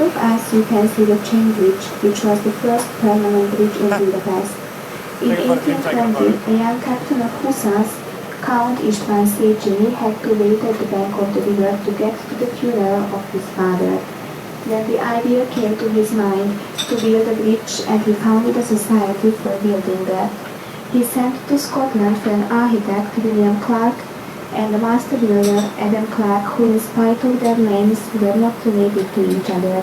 Ahead of us you can see the Chain Bridge, which was the first permanent bridge in Budapest. In 1820, a young captain of hussars, Count István Széchenyi, had to wait at the bank of the river to get to the funeral of his father. Then the idea came to his mind to build a bridge, and he founded a society for building that. He sent to Scotland for an architect, William Clark, and a master builder, Adam Clark, who in spite of their names were not related to each other.